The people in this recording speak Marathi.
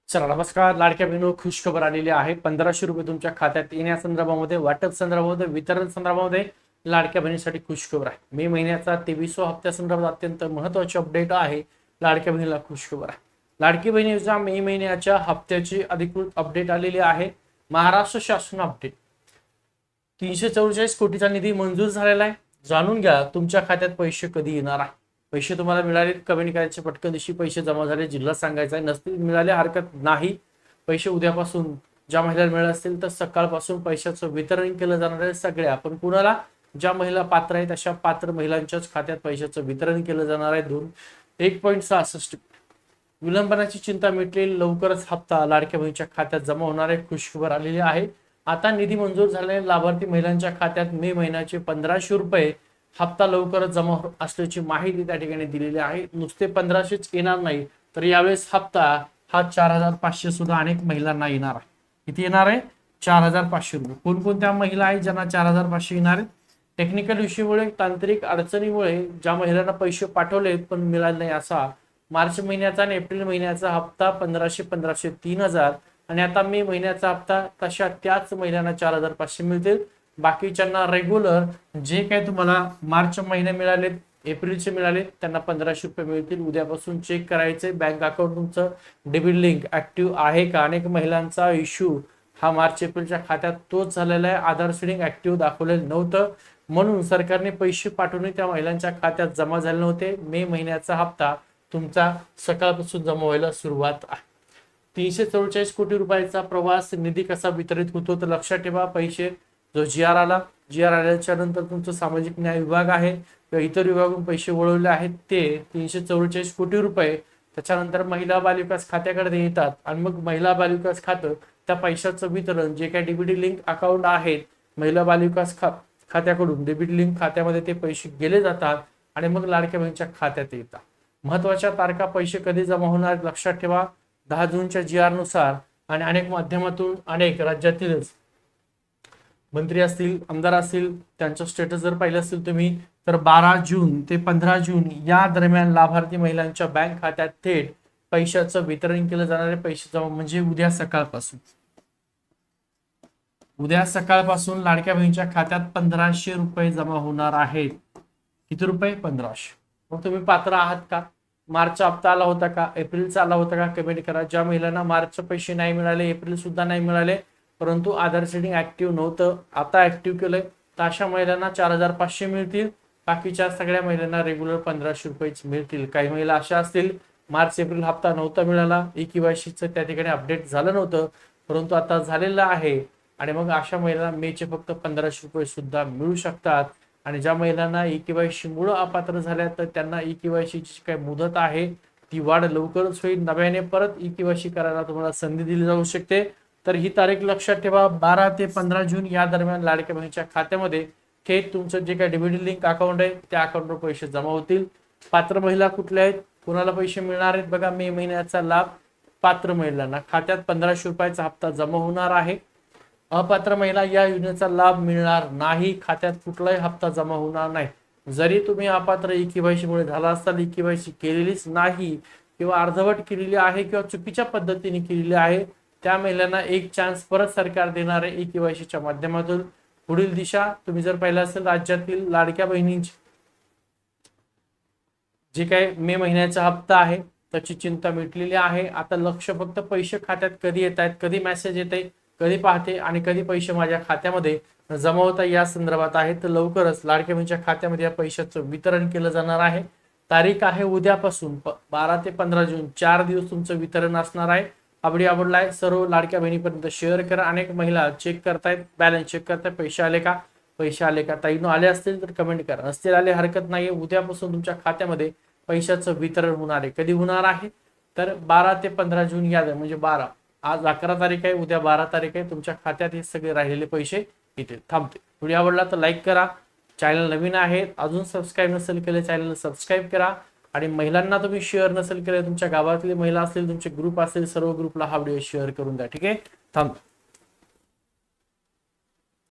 चला नमस्कार. लाडक्या बहिणीवर खुश खबर आलेली आहे. 1500 रुपये तुमच्या खात्यात येण्यासंदर्भामध्ये, वाटप संदर्भामध्ये, वितरण संदर्भामध्ये लाडक्या बहिणीसाठी खुश खबर आहे. मे महिन्याचा 23व्या हप्त्यासंदर्भात अत्यंत महत्त्वाची अपडेट आहे. लाडक्या बहिणीला खुश खबर आहे. लाडकी बहिणीच्या मे महिन्याच्या हप्त्याची अधिकृत अपडेट आलेली आहे. महाराष्ट्र शासन अपडेट 344 कोटीचा निधी मंजूर झालेला आहे. जाणून घ्या तुमच्या खात्यात पैसे कधी येणार आहे. पैसे तुम्हाला मिळाले कमेंट करायचे, पटकन दिवशी पैसे जमा झाले जिल्हा सांगायचा आहे. नसतील मिळाले हरकत नाही. पैसे उद्यापासून ज्या महिलांना मिळाले असतील तर सकाळपासून पैशाचं वितरण केलं जाणार आहे. सगळ्या पण कुणाला, ज्या महिला पात्र आहेत अशा पात्र महिलांच्याच खात्यात पैशाचं वितरण केलं जाणार आहे. 1.66 विलंबनाची चिंता मिटली. लवकरच हप्ता लाडक्या बहिणीच्या खात्यात जमा होणार आहे. खुशखबर आलेली आहे. आता निधी मंजूर झाल्याने लाभार्थी महिलांच्या खात्यात मे महिन्याचे 1500 रुपये हप्ता लवकरच जमा असल्याची माहिती त्या ठिकाणी दिलेली आहे. नुसते 1500च येणार नाही तर यावेळेस हप्ता हा 4500 सुद्धा अनेक महिलांना येणार आहे. किती येणार आहे? 4500 रुपये. कोणकोणत्या महिला आहेत ज्यांना 4500 येणार आहेत? टेक्निकल इश्यूमुळे, तांत्रिक अडचणीमुळे ज्या महिलांना पैसे पाठवले पण मिळाले नाही असा मार्च महिन्याचा आणि एप्रिल महिन्याचा हप्ता 1500 1500 3000 आणि आता मे महिन्याचा हप्ता तशा त्याच महिलांना 4500 मिळतील. बाकीच्यांना रेग्युलर जे काही तुम्हाला मार्च महिने मिळाले, एप्रिलचे मिळाले त्यांना 1500 रुपये मिळतील. उद्यापासून चेक करायचे बँक अकाउंट तुमचं डेबिट लिंक ऍक्टिव्ह आहे का. अनेक महिलांचा इश्यू हा मार्च एप्रिलच्या खात्यात तोच झालेला आहे. आधार सीडिंग ऍक्टिव्ह दाखवलेलं नव्हतं म्हणून सरकारने पैसे पाठवणे त्या महिलांच्या खात्यात जमा झाले नव्हते. मे महिन्याचा हप्ता तुमचा सकाळपासून जमा व्हायला सुरुवात आहे. 344 कोटी रुपयाचा प्रवास निधी कसा वितरित होतो तर लक्षात ठेवा. पैसे जो जी आर आल्याच्या नंतर तुमचं सामाजिक न्याय विभाग आहे किंवा इतर विभागातून पैसे वळवले आहेत ते 344 कोटी रुपये त्याच्यानंतर महिला बालविकास खात्याकडे येतात आणि मग महिला बालविकास खातं त्या पैशाचं वितरण जे काही डीबीटी लिंक अकाउंट आहेत महिला बालविकास खात्याकडून डेबिट लिंक खात्यामध्ये ते पैसे गेले जातात आणि मग लाडक्या बहिणीच्या खात्यात येतात. महत्वाच्या तारखा, पैसे कधी जमा होणार लक्षात ठेवा. 10 जूनच्या जी आर नुसार आणि अनेक माध्यमातून अनेक राज्यातील मंत्री असतील, आमदार असतील त्यांचं स्टेटस जर पाहिलं असेल तुम्ही तर 12 जून ते 15 जून या दरम्यान लाभार्थी महिलांच्या बँक खात्यात थेट पैशाचं वितरण केलं जाणारे पैसे जमा म्हणजे उद्या सकाळपासून लाडक्या बहिणीच्या खात्यात 1500 रुपये जमा होणार आहेत. किती रुपये? 1500. मग तुम्ही पात्र आहात का? मार्चचा हप्ता आला होता का? एप्रिलचा आला होता का? कमेंट करा. ज्या महिलांना मार्चचे पैसे नाही मिळाले, एप्रिल सुद्धा नाही मिळाले परंतु आधार सीडिंग ऍक्टिव्ह नव्हतं, आता ऍक्टिव्ह केलंय तर अशा महिलांना 4500 मिळतील. बाकीच्या सगळ्या महिलांना रेग्युलर 1500 रुपयेच मिळतील. काही महिला अशा असतील मार्च एप्रिल हप्ता नव्हता मिळाला, ई-केवायसीचं त्या ठिकाणी अपडेट झालं नव्हतं परंतु आता झालेलं आहे आणि मग अशा महिलांना मेचे फक्त 1500 रुपये सुद्धा मिळू शकतात. आणि ज्या महिलांना ई-केवायसी मुळे अपात्र झाल्या तर त्यांना ई-केवायसीची काही मुदत आहे ती वाढ लवकरच होईल. नव्याने परत ई-केवायसी करायला तुम्हाला संधी दिली जाऊ शकते. तर ही तारीख लक्षात ठेवा. 12 ते 15 जून या दरम्यान लाडक्या बहिणीच्या खात्यामध्ये थेट तुमचं जे काही डेबिट लिंक अकाउंट आहे त्या अकाउंटवर पैसे जमा होतील. पात्र महिला कुठल्या आहेत, कोणाला पैसे मिळणार आहेत बघा. मे महिन्याचा लाभ पात्र महिलांना खात्यात 1500 रुपयाचा हप्ता जमा होणार आहे. अपात्र महिला या योजनेचा लाभ मिळणार नाही. खात्यात कुठलाही हप्ता जमा होणार नाही. जरी तुम्ही अपात्र ई-केवायसी मुळे झाला असताना ई-केवायसी केलेलीच नाही किंवा अर्धवट केलेली आहे किंवा चुकीच्या पद्धतीने केलेली आहे त्या महिलांना एक चान्स परत सरकार देणार आहे ई-केवायसीच्या माध्यमातून. पुढील दिशा तुम्ही जर पाहिलं असेल राज्यातील लाडक्या बहिणींची जे काही मे महिन्याचा हप्ता आहे त्याची चिंता मिटलेली आहे. आता लक्ष फक्त पैसे खात्यात कधी येत आहेत, कधी मेसेज येते, कधी पाहते आणि कधी पैसे माझ्या खात्यामध्ये जमा होता या संदर्भात आहे. तर लवकरच लाडक्या बहिणीच्या खात्यामध्ये या पैशाचं वितरण केलं जाणार आहे. तारीख आहे उद्यापासून 12 ते 15 जून, 4 दिवस तुमचं वितरण असणार आहे. आवडलाय सर्व लाडक्या बहिणीपर्यंत शेअर करा. अनेक महिला चेक करतायत, बॅलन्स चेक करतायत, पैसे आले का ताईनो आले असतील तर कमेंट करा. नसतील आले हरकत नाहीये. उद्यापासून तुमच्या खात्यामध्ये पैशाचं वितरण होणार आहे. कधी होणार आहे तर 12 ते 15 जून या म्हणजे 12, आज 11 तारीख आहे, उद्या 12 तारीख आहे. तुमच्या खात्यात हे सगळे राहिलेले पैसे येतील. थांबते. व्हिडिओ आवडला तर लाईक करा. चॅनल नवीन आहे अजून सबस्क्राईब नसेल केले चॅनल सबस्क्राईब करा आणि महिलांना तुम्ही शेअर नसेल केले, तुमच्या गावातली महिला असतील, तुमचे ग्रुप असेल, सर्व ग्रुपला हा व्हिडिओ शेअर करून द्या. ठीक आहे. थांबतो.